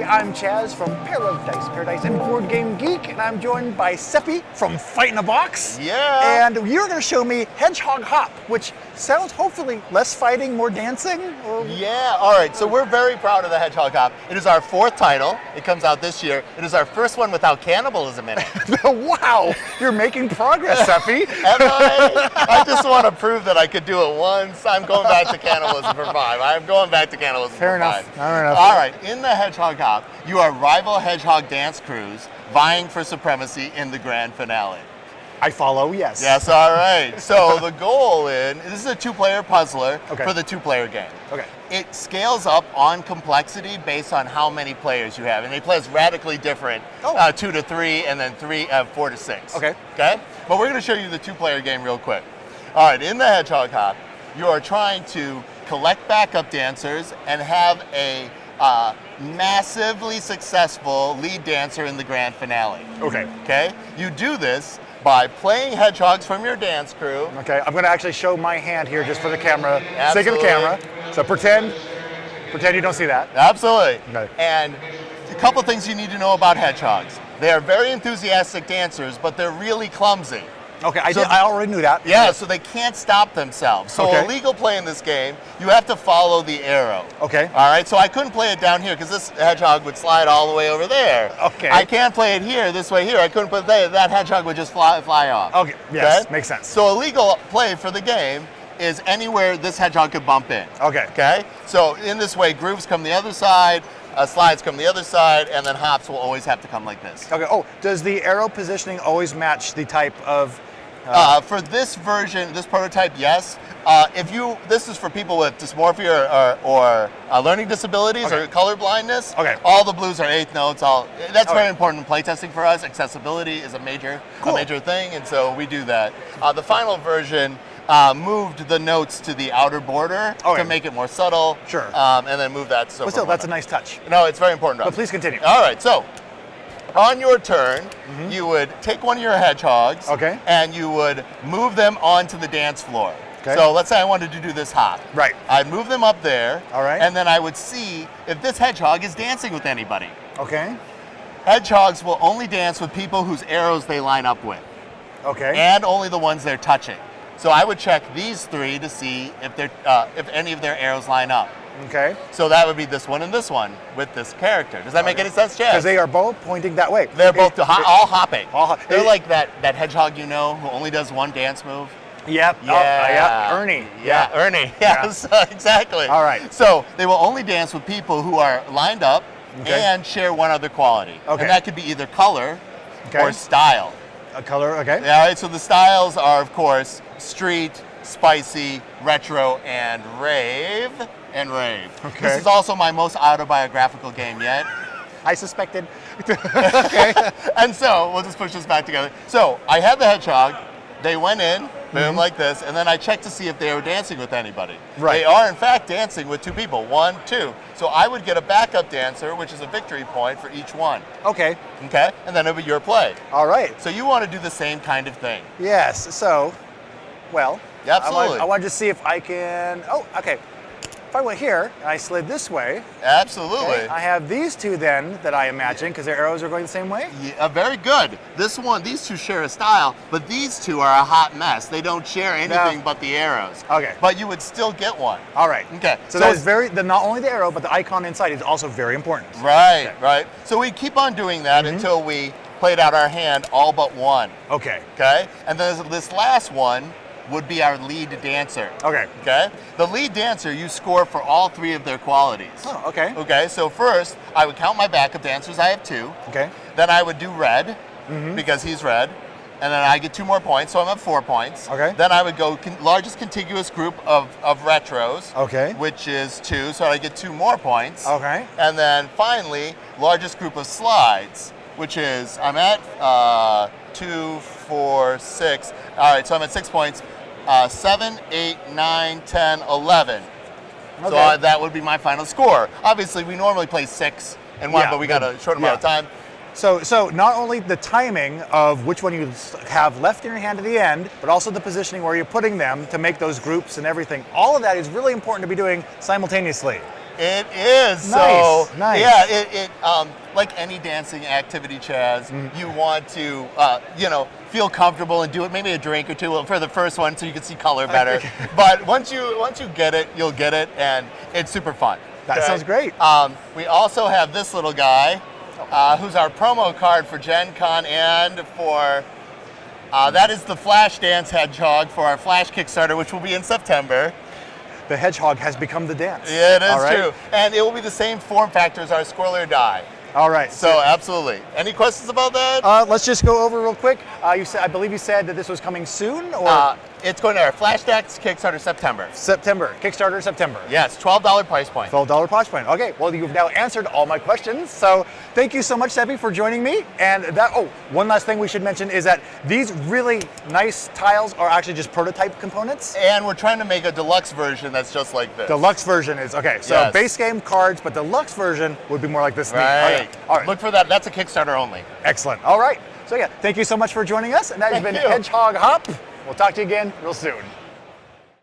I'm Chaz from Pair of Dice, Paradise and Board Game Geek, and I'm joined by Seppi from Fight in a Box. Yeah. And you're going to show me Hedgehog Hop, which sounds hopefully less fighting, more dancing. Or... Yeah, all right, so we're very proud of the Hedgehog Hop. It is our 4th title. It comes out this year. It is our first one without cannibalism in it. Wow, you're making progress, Seppi. I just want to prove that I could do it once. I'm going back to cannibalism for 5. I'm going back to cannibalism Fair for enough. 5. Fair enough. All right, in the Hedgehog Hop, you are rival hedgehog dance crews vying for supremacy in the grand finale. I follow, yes. Yes, all right. So the goal this is a 2-player puzzler Okay. for the 2-player game. Okay. It scales up on complexity based on how many players you have, and they play as radically different, 2 to 3, and then 4 to 6. Okay. Okay? But we're going to show you the 2-player game real quick. All right, in the Hedgehog Hop, you are trying to collect backup dancers and have a massively successful lead dancer in the grand finale. Okay. Okay? You do this by playing hedgehogs from your dance crew. Okay, I'm going to actually show my hand here just for the camera, sake of the Absolutely. camera. So pretend you don't see that. Absolutely. Okay. And a couple things you need to know about hedgehogs. They are very enthusiastic dancers, but they're really clumsy. Okay, So- I already knew that. Yeah, so they can't stop themselves. So Okay. illegal play in this game, you have to follow the arrow. Okay. All right, so I couldn't play it down here because this hedgehog would slide all the way over there. Okay. I can't play it here, this way here. I couldn't put it there. That hedgehog would just fly off. Okay, yes, makes sense. So illegal play for the game is anywhere this hedgehog could bump in. Okay. Okay? So in this way, grooves come the other side, slides come the other side, and then hops will always have to come like this. Okay. Oh, does the arrow positioning always match the type of? For this version, this prototype, yes. This is for people with dysmorphia or learning disabilities Okay. or color blindness. Okay. All the blues are 8th notes. That's very Okay. important in playtesting for us. Accessibility is a major Cool. thing, and so we do that. The final version moved the notes to the outer border Okay. to make it more subtle. Sure. And then move that. So But still, that's a nice touch. No, it's very important. But please continue. All right, so on your turn, you would take one of your hedgehogs Mm-hmm. Okay. and you would move them onto the dance floor. Okay. So let's say I wanted to do this hop. Right. I'd move them up there. All right. And then I would see if this hedgehog is dancing with anybody. Okay. Hedgehogs will only dance with people whose arrows they line up with, Okay. and only the ones they're touching. So I would check these 3 to see if any of their arrows line up. Okay. So that would be this one and this one with this character. Does that make any sense, Chad? Because they are both pointing that way. They're both all hopping. They're it- like that hedgehog who only does one dance move. Yep. Yeah. Oh, yeah. Ernie. Yeah, Ernie. Yeah. Yes, exactly. All right. So they will only dance with people who are lined up Okay. and share one other quality. Okay. And that could be either color Okay. or style. A color. Okay. Yeah, all right, so the styles are, of course, street, spicy, retro, and rave. Okay. This is also my most autobiographical game yet. I suspected. Okay. And so, we'll just push this back together. So, I had the hedgehog, they went in, boom, like this, and then I checked to see if they were dancing with anybody. Right. They are, in fact, dancing with 2 people, 1, 2. So I would get a backup dancer, which is a victory point for each one, Okay. okay? And then it would be your play. All right. So you want to do the same kind of thing. Yes. So, well. Yeah, absolutely. I wanted to see if I can. Oh, okay. If I went here and I slid this way, Absolutely. okay, I have these 2 then that I imagine because their arrows are going the same way. Yeah, very good. These 2 share a style, but these 2 are a hot mess. They don't share anything but the arrows. Okay. But you would still get one. All right. Okay. So that is not only the arrow, but the icon inside is also very important. Right, right. So we keep on doing that until we played out our hand all but one. Okay. Okay? And then this last one would be our lead dancer. Okay. Okay? The lead dancer, you score for all 3 of their qualities. Oh, okay. Okay, so first, I would count my backup dancers. I have 2. Okay. Then I would do red, because he's red. And then I get 2 more points, so I'm at 4 points. Okay. Then I would go largest contiguous group of retros, Okay. which is 2, so I get 2 more points. Okay. And then finally, largest group of slides, which is, I'm at 2, 4, 6. All right, so I'm at 6 points. 7, 8, 9, 10, 11. Okay. So that would be my final score. Obviously, we normally play 6 and 1, Yeah, but we got a short amount of time. So not only the timing of which one you have left in your hand at the end, but also the positioning where you're putting them to make those groups and everything. All of that is really important to be doing simultaneously. It is. Nice, So, nice. yeah, it like any dancing activity, Chaz, you want to, feel comfortable and do it. Maybe a drink or two for the first one, so you can see color better. But once you get it, you'll get it, and it's super fun. That sounds great. We also have this little guy, who's our promo card for Gen Con and for. That is the Flash Dance Hedgehog for our Flash Kickstarter, which will be in September. The hedgehog has become the dance. Yeah, it is All right? true. And it will be the same form factor as our Squirrelier die. All right. So, absolutely. Any questions about that? Let's just go over real quick. I believe you said that this was coming soon, or It's going to our Flash Dance Kickstarter September. September. Kickstarter September. Yes, $12 price point. $12 price point. Okay, well, you've now answered all my questions. So thank you so much, Seppi, for joining me. And one last thing we should mention is that these really nice tiles are actually just prototype components. And we're trying to make a deluxe version that's just like this. Deluxe version is, okay, so Yes. base game cards, but deluxe version would be more like this. Right. Okay. All right. Look for that. That's a Kickstarter only. Excellent. All right. So yeah, thank you so much for joining us. And that has Thank been you. Hedgehog Hop. We'll talk to you again real soon.